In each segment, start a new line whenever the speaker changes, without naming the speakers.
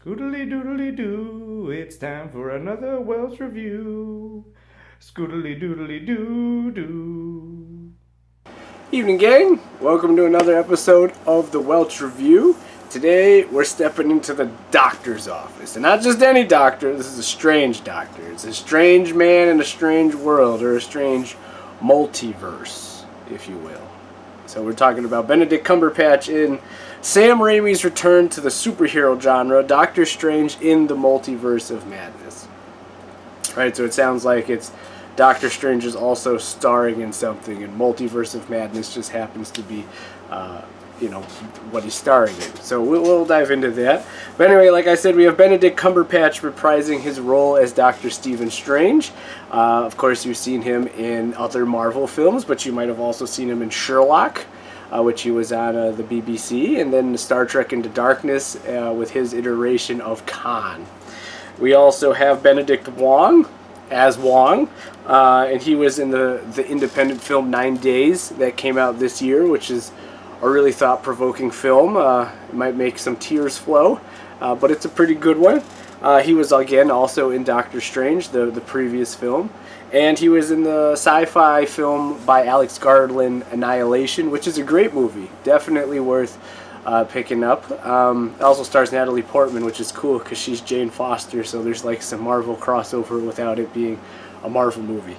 Scoodly doodly doo, it's time for another Welch review. Scoodly doodly doo doo.
Evening, gang. Welcome to another episode of the Welch Review. Today, we're stepping into the doctor's office. And not just any doctor, this is a strange doctor. It's a strange man in a strange world, or a strange multiverse, if you will. So we're talking about Benedict Cumberbatch in Sam Raimi's return to the superhero genre, Doctor Strange in the Multiverse of Madness. Right, so it sounds like it's Doctor Strange is also starring in something, and Multiverse of Madness just happens to be, what he's starring in. So we'll dive into that. But anyway, like I said, we have Benedict Cumberbatch reprising his role as Dr. Stephen Strange. Of course, you've seen him in other Marvel films, but you might have also seen him in Sherlock, which he was on the BBC, and then Star Trek Into Darkness with his iteration of Khan. We also have Benedict Wong as Wong, and he was in the independent film 9 Days that came out this year, which is a really thought-provoking film. It might make some tears flow, but it's a pretty good one. He was, again, also in Doctor Strange, the previous film, and he was in the sci-fi film by Alex Garland, Annihilation, which is a great movie, definitely worth picking up. It also stars Natalie Portman, which is cool because she's Jane Foster, so there's like some Marvel crossover without it being a Marvel movie.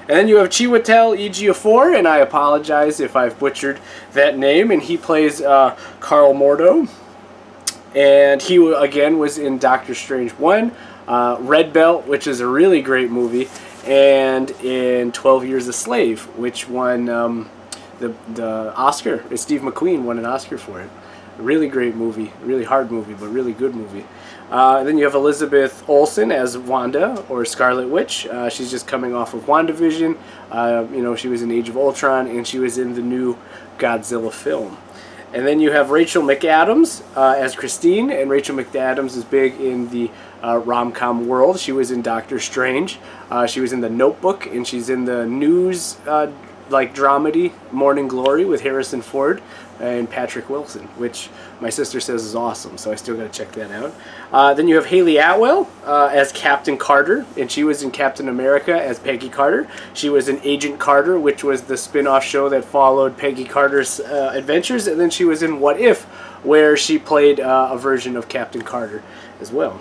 And then you have Chiwetel Ejiofor, and I apologize if I've butchered that name, and he plays Carl Mordo. And he, again, was in Doctor Strange 1, Red Belt, which is a really great movie, and in 12 Years a Slave, which won the Oscar. Steve McQueen won an Oscar for it. A really great movie, really hard movie, but really good movie. And then you have Elizabeth Olsen as Wanda, or Scarlet Witch. She's just coming off of WandaVision. She was in Age of Ultron, and she was in the new Godzilla film. And then you have Rachel McAdams as Christine, and Rachel McAdams is big in the rom-com world. She was in Doctor Strange. She was in The Notebook, and she's in the news dramedy Morning Glory with Harrison Ford and Patrick Wilson, which my sister says is awesome, so I still got to check that out. Then you have Haley Atwell as Captain Carter, and she was in Captain America as Peggy Carter. She was in Agent Carter, which was the spin-off show that followed Peggy Carter's adventures, and then she was in What If, where she played a version of Captain Carter as well.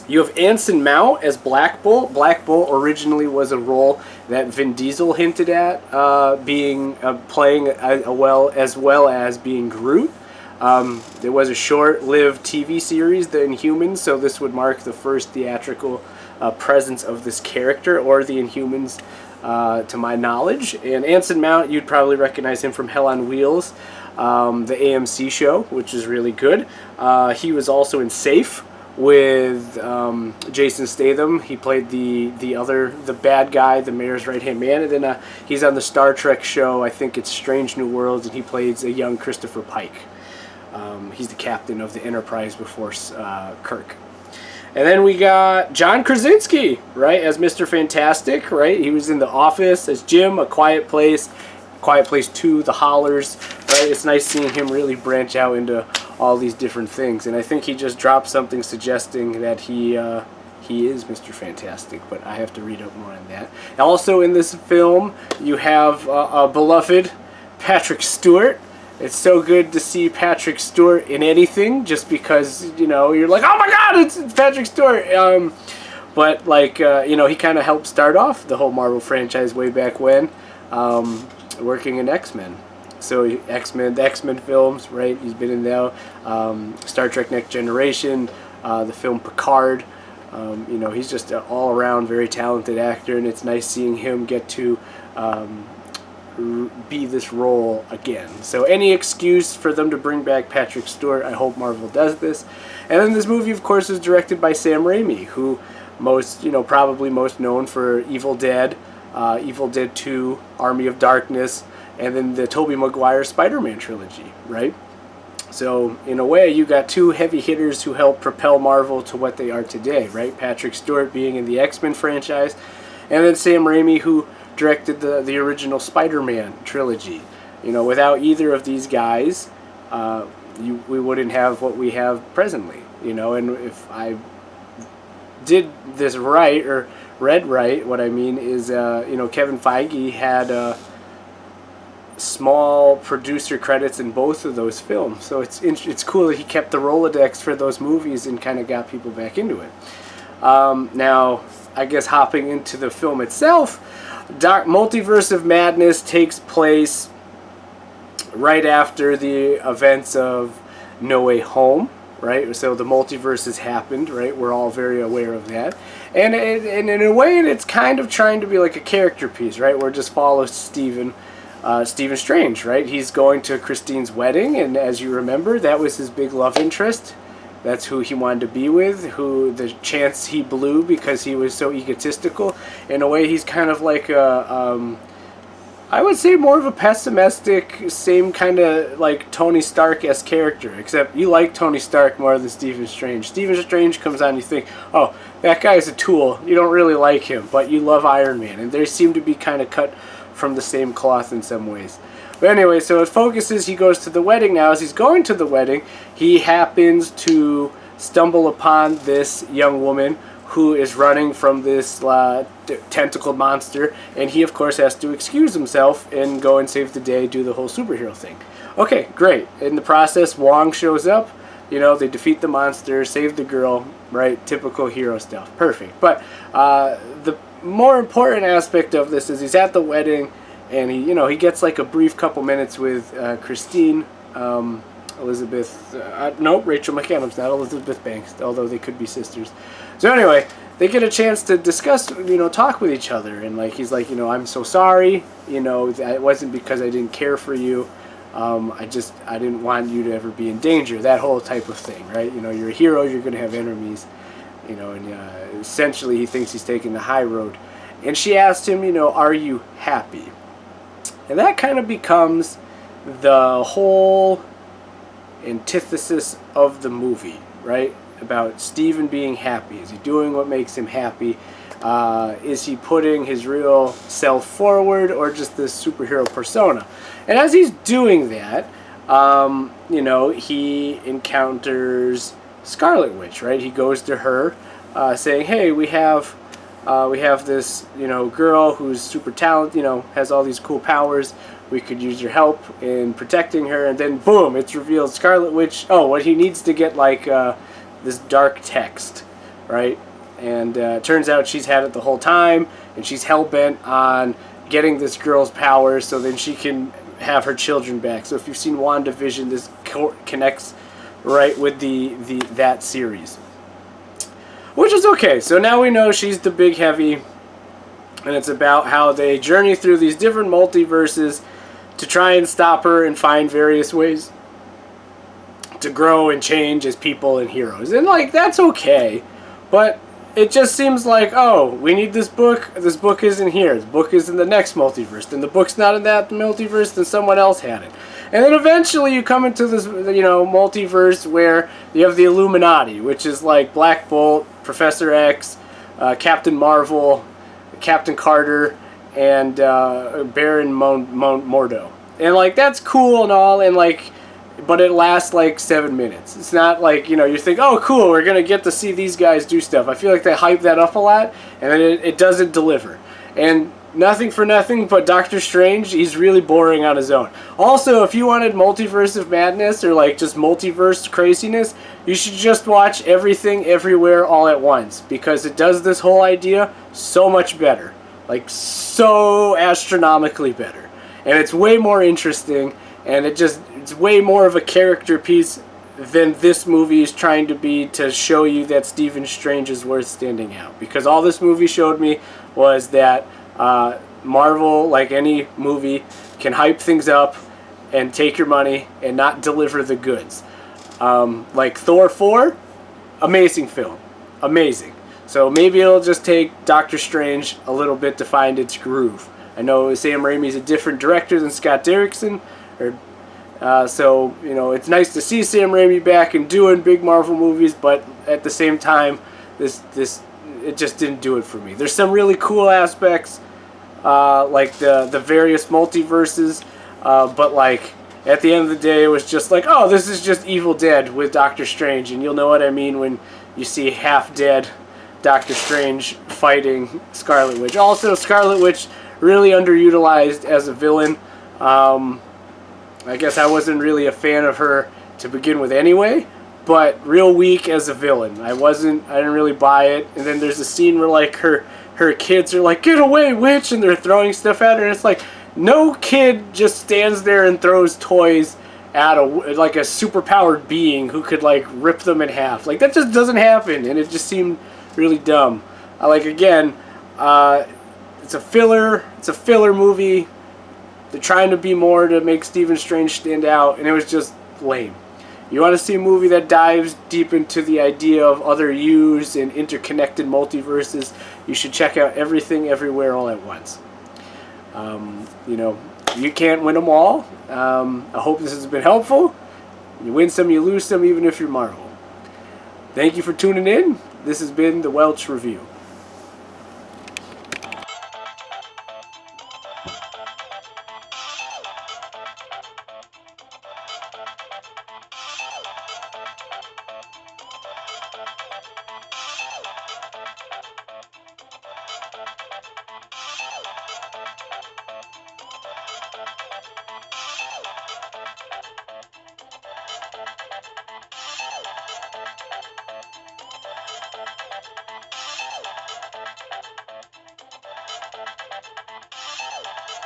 You have Anson Mount as Black Bolt. Black Bolt originally was a role that Vin Diesel hinted at playing as well as being Groot. There was a short-lived TV series, The Inhumans, so this would mark the first theatrical presence of this character, or The Inhumans, to my knowledge. And Anson Mount, you'd probably recognize him from Hell on Wheels, the AMC show, which is really good. He was also in Safe with Jason Statham. He played the bad guy, the mayor's right-hand man, and then he's on the Star Trek show, I think it's Strange New Worlds, and he plays a young Christopher Pike. He's the captain of the Enterprise before Kirk. And then we got John Krasinski, right, as Mr. Fantastic, right? He was in The Office as Jim, A Quiet Place 2, The Hollers, right? It's nice seeing him really branch out into all these different things, and I think he just dropped something suggesting that he is Mr. Fantastic, but I have to read up more on that. Also in this film, you have a beloved Patrick Stewart. It's so good to see Patrick Stewart in anything, just because, you're like, oh my god, it's Patrick Stewart! But, he kind of helped start off the whole Marvel franchise way back when, working in X-Men. So the X-Men films, right? He's been in now. Star Trek Next Generation, the film Picard. He's just an all-around very talented actor, and it's nice seeing him get to be this role again. So any excuse for them to bring back Patrick Stewart, I hope Marvel does this. And then this movie, of course, is directed by Sam Raimi, who probably most known for Evil Dead 2, Army of Darkness, and then the Tobey Maguire Spider-Man trilogy, right? So, in a way, you got two heavy hitters who helped propel Marvel to what they are today, right? Patrick Stewart being in the X-Men franchise, and then Sam Raimi, who directed the original Spider-Man trilogy. Without either of these guys, we wouldn't have what we have presently, you know. And if I did this right or read right, what I mean is, you know, Kevin Feige had small producer credits in both of those films, so it's cool that he kept the Rolodex for those movies and kind of got people back into it. Now, I guess hopping into the film itself, Multiverse of Madness takes place right after the events of No Way Home, right? So the multiverse has happened, right? We're all very aware of that. And in a way, it's kind of trying to be like a character piece, right? Where it just follows Stephen Strange, right? He's going to Christine's wedding, and as you remember, that was his big love interest. That's who he wanted to be with, who the chance he blew because he was so egotistical. In a way, he's kind of like I would say more of a pessimistic, same kind of like Tony Stark-esque character, except you like Tony Stark more than Stephen Strange. Stephen Strange comes on, you think, oh, that guy's a tool. You don't really like him, but you love Iron Man. And they seem to be kind of cut from the same cloth in some ways. But anyway, so it focuses, he goes to the wedding now. As he's going to the wedding, he happens to stumble upon this young woman who is running from this tentacled monster, and he of course has to excuse himself and go and save the day, do the whole superhero thing. Okay, great. In the process, Wong shows up, you know, they defeat the monster, save the girl, right? Typical hero stuff. Perfect. But the more important aspect of this is he's at the wedding, and he gets like a brief couple minutes with Christine, Elizabeth, nope, Rachel McAdams, not Elizabeth Banks, although they could be sisters. So anyway, they get a chance to discuss, talk with each other, and like he's like, I'm so sorry, it wasn't because I didn't care for you, I didn't want you to ever be in danger, that whole type of thing, right? You're a hero, you're going to have enemies, and essentially he thinks he's taking the high road. And she asked him, are you happy? And that kind of becomes the whole antithesis of the movie, right? About Stephen being happy. Is he doing what makes him happy? Is he putting his real self forward, or just this superhero persona? And as he's doing that, he encounters Scarlet Witch, right? He goes to her, saying, "Hey, we have this, girl who's super talented, has all these cool powers. We could use your help in protecting her." And then, boom, it's revealed Scarlet Witch, what he needs to get, like, this dark text, right? And it turns out she's had it the whole time, and she's hell-bent on getting this girl's powers so then she can have her children back. So if you've seen WandaVision, this connects right with that series. Which is okay. So now we know she's the big heavy, and it's about how they journey through these different multiverses to try and stop her and find various ways to grow and change as people and heroes. And like, that's okay, but it just seems like, oh, we need this book isn't here, the book is in the next multiverse, then the book's not in that multiverse, then someone else had it. And then eventually you come into this, multiverse where you have the Illuminati, which is like Black Bolt, Professor X, Captain Marvel, Captain Carter, and Baron Mordo. And like, that's cool and all, and like, but it lasts like 7 minutes. It's not like, you think, oh cool, we're gonna get to see these guys do stuff. I feel like they hype that up a lot, and then it doesn't deliver. And nothing for nothing, but Doctor Strange, he's really boring on his own. Also, if you wanted Multiverse of Madness, or like just multiverse craziness, you should just watch Everything Everywhere All at Once, because it does this whole idea so much better. Like, so astronomically better. And it's way more interesting, and it's way more of a character piece than this movie is trying to be, to show you that Stephen Strange is worth standing out. Because all this movie showed me was that Marvel, like any movie, can hype things up and take your money and not deliver the goods. Like Thor 4, amazing film. Amazing. So maybe it'll just take Doctor Strange a little bit to find its groove. I know Sam Raimi's a different director than Scott Derrickson, so it's nice to see Sam Raimi back and doing big Marvel movies, but at the same time, it just didn't do it for me. There's some really cool aspects, like the various multiverses, but like at the end of the day, it was just like, oh, this is just Evil Dead with Doctor Strange, and you'll know what I mean when you see half-dead Doctor Strange fighting Scarlet Witch. Also, Scarlet Witch really underutilized as a villain. I guess I wasn't really a fan of her to begin with anyway, but real weak as a villain. I didn't really buy it. And then there's a scene where like her kids are like, get away, witch, and they're throwing stuff at her, and it's like, no kid just stands there and throws toys at like a superpowered being who could like rip them in half. Like, that just doesn't happen, and it just seemed really dumb. Again, it's a filler movie. They're trying to be more to make Stephen Strange stand out, and it was just lame. You want to see a movie that dives deep into the idea of other yous and interconnected multiverses, you should check out Everything Everywhere All at Once. You can't win them all. I hope this has been helpful. You win some, you lose some, even if you're Marvel. Thank you for tuning in. This has been the Welch Review.